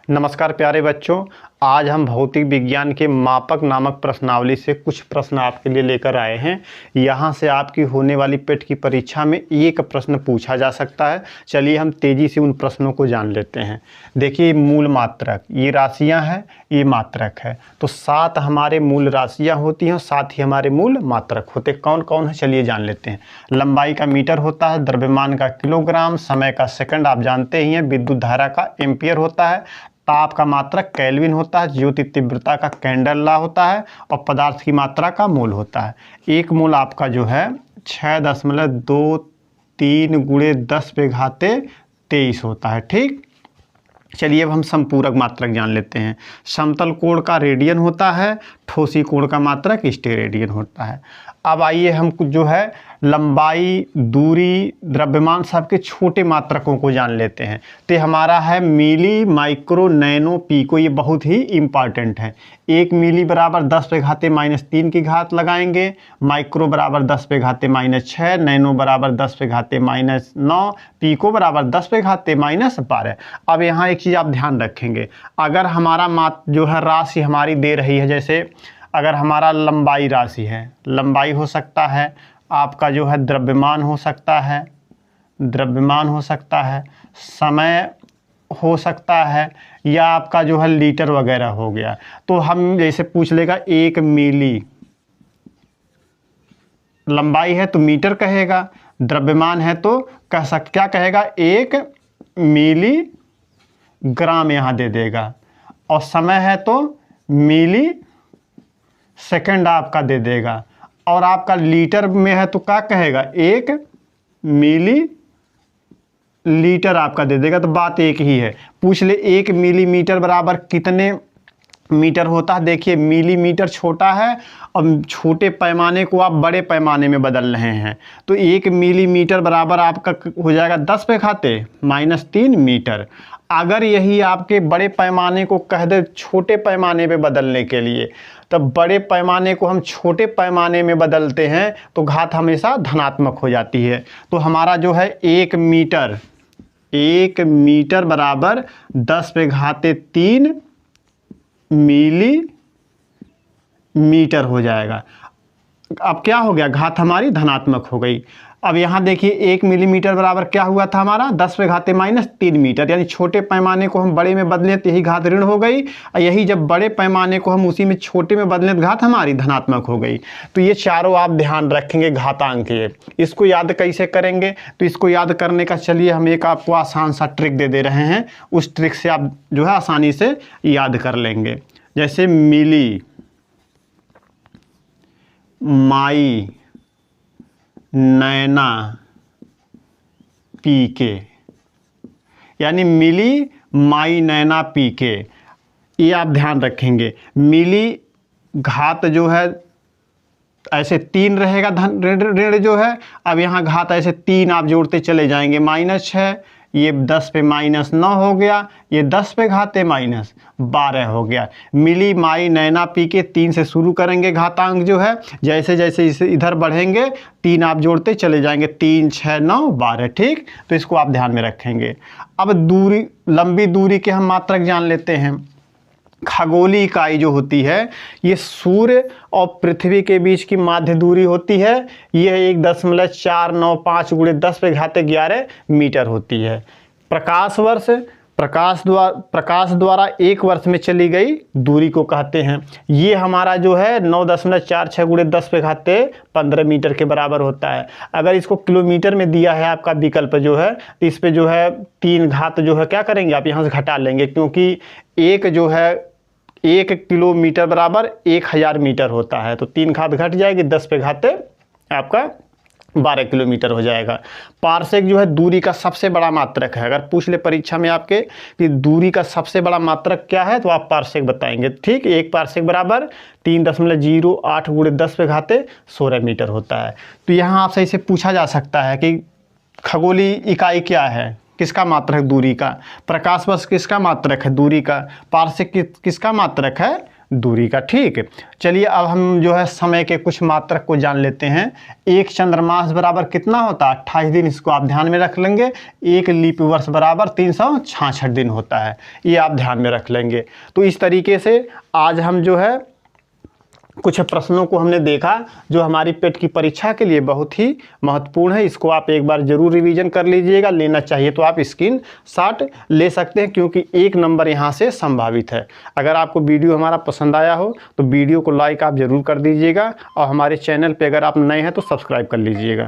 नमस्कार प्यारे बच्चों, आज हम भौतिक विज्ञान के मापक नामक प्रश्नावली से कुछ प्रश्न आपके लिए लेकर आए हैं। यहाँ से आपकी होने वाली पेट की परीक्षा में एक प्रश्न पूछा जा सकता है। चलिए हम तेज़ी से उन प्रश्नों को जान लेते हैं। देखिए, मूल मात्रक, ये राशियाँ हैं, ये मात्रक है। तो 7 हमारे मूल राशियाँ होती हैं और 7 ही हमारे मूल मात्रक होते। कौन कौन है चलिए जान लेते हैं। लंबाई का मीटर होता है, द्रव्यमान का किलोग्राम, समय का सेकंड आप जानते ही हैं, विद्युत धारा का एम्पियर होता है, ताप का मात्रक केल्विन होता है, ज्योति तीव्रता का कैंडल लॉ होता है और पदार्थ की मात्रा का मोल होता है। एक मोल आपका जो है 6.23 गुणे 10⁻23 होता है। ठीक, चलिए अब हम संपूरक मात्रक जान लेते हैं। समतल कोण का रेडियन होता है, ठोसी कोण का मात्रक स्टेरेडियन होता है। अब आइए हम कुछ जो है लंबाई, दूरी, द्रव्यमान सबके छोटे मात्रकों को जान लेते हैं। तो हमारा है मिली, माइक्रो, नैनो, पीको। ये बहुत ही इम्पॉर्टेंट है। 1 मिली बराबर 10⁻³ की घात लगाएंगे, माइक्रो बराबर 10⁻⁻6, नैनो बराबर 10⁻⁻9, पीको बराबर 10⁻⁻12। अब यहाँ एक चीज़ आप ध्यान रखेंगे, अगर हमारा जो है राशि हमारी दे रही है, जैसे अगर हमारा लंबाई राशि है, लंबाई हो सकता है, आपका जो है द्रव्यमान हो सकता है, द्रव्यमान हो सकता है, समय हो सकता है, या आपका जो है लीटर वगैरह हो गया। तो हम जैसे पूछ लेगा 1 मिली, लंबाई है तो मीटर कहेगा, द्रव्यमान है तो क्या कहेगा 1 मिली ग्राम यहाँ दे देगा, और समय है तो मिली सेकंड आपका दे देगा, और आपका लीटर में है तो क्या कहेगा 1 मिली लीटर आपका दे देगा। तो बात एक ही है। पूछ ले 1 मिलीमीटर बराबर कितने मीटर होता है। देखिए, मिलीमीटर छोटा है और छोटे पैमाने को आप बड़े पैमाने में बदल रहे हैं, तो 1 मिलीमीटर बराबर आपका हो जाएगा 10⁻³ मीटर। अगर यही आपके बड़े पैमाने को कह दे छोटे पैमाने पे बदलने के लिए, तब बड़े पैमाने को हम छोटे पैमाने में बदलते हैं तो घात हमेशा धनात्मक हो जाती है। तो हमारा जो है 1 मीटर बराबर 10⁻³ मिलीमीटर हो जाएगा। अब क्या हो गया, घात हमारी धनात्मक हो गई। अब यहाँ देखिए 1 मिलीमीटर बराबर क्या हुआ था हमारा 10⁻³ मीटर, यानी छोटे पैमाने को हम बड़े में बदलें तो यही घात ऋण हो गई, और यही जब बड़े पैमाने को हम उसी में छोटे में बदलें तो घात हमारी धनात्मक हो गई। तो ये चारों आप ध्यान रखेंगे घातांक। इसको याद कैसे करेंगे, तो इसको याद करने का चलिए हम एक आपको आसान सा ट्रिक दे रहे हैं, उस ट्रिक से आप जो है आसानी से याद कर लेंगे। जैसे मिली, माई, नैना, पीके, यानी मिली, माई, नैना, पीके, ये आप ध्यान रखेंगे। मिली घात जो है ऐसे 3 रहेगा, धन ऋण जो है। अब यहाँ घात ऐसे 3 आप जोड़ते चले जाएंगे, -6, ये 10⁻⁻9 हो गया, ये 10⁻⁻12 हो गया। मिली, माई, नैना, पीके 3 से शुरू करेंगे घातांक जो है, जैसे जैसे इसे इधर बढ़ेंगे 3 आप जोड़ते चले जाएंगे, 3, 6, 9, 12। ठीक, तो इसको आप ध्यान में रखेंगे। अब दूरी, लंबी दूरी के हम मात्रक जान लेते हैं। खगोलीय इकाई जो होती है, ये सूर्य और पृथ्वी के बीच की माध्य दूरी होती है, यह 1.495 गुणे 10⁻11 मीटर होती है। प्रकाश वर्ष, प्रकाश द्वारा 1 वर्ष में चली गई दूरी को कहते हैं। ये हमारा जो है 9.46 गुणे 10⁻15 मीटर के बराबर होता है। अगर इसको किलोमीटर में दिया है आपका विकल्प जो है, तो इस पे जो है 3 घात जो है क्या करेंगे आप यहाँ से घटा लेंगे, क्योंकि एक जो है 1 किलोमीटर बराबर 1000 मीटर होता है, तो 3 घात घट जाएगी, 10⁻12 आपका 12 किलोमीटर हो जाएगा। पार्सेक जो है दूरी का सबसे बड़ा मात्रक है। अगर पूछ ले परीक्षा में आपके कि दूरी का सबसे बड़ा मात्रक क्या है, तो आप पार्सेक बताएंगे। ठीक, 1 पार्सेक बराबर 3.08 गुणे 10⁻16 मीटर होता है। तो यहाँ आपसे इसे पूछा जा सकता है कि खगोलीय इकाई क्या है, किसका मात्रक दूरी का। प्रकाश वर्ष किसका मात्रक है दूरी का। पार्सेक किसका मात्रक है दूरी का। ठीक, चलिए अब हम जो है समय के कुछ मात्रक को जान लेते हैं। एक चंद्रमास बराबर कितना होता है? 28 दिन। इसको आप ध्यान में रख लेंगे। एक लीप वर्ष बराबर 366 दिन होता है, ये आप ध्यान में रख लेंगे। तो इस तरीके से आज हम जो है कुछ प्रश्नों को हमने देखा जो हमारी पेट की परीक्षा के लिए बहुत ही महत्वपूर्ण है। इसको आप एक बार जरूर रिवीजन कर लीजिएगा। लेना चाहिए तो आप स्क्रीनशॉट ले सकते हैं, क्योंकि 1 नंबर यहाँ से संभावित है। अगर आपको वीडियो हमारा पसंद आया हो तो वीडियो को लाइक आप ज़रूर कर दीजिएगा, और हमारे चैनल पे अगर आप नए हैं तो सब्सक्राइब कर लीजिएगा।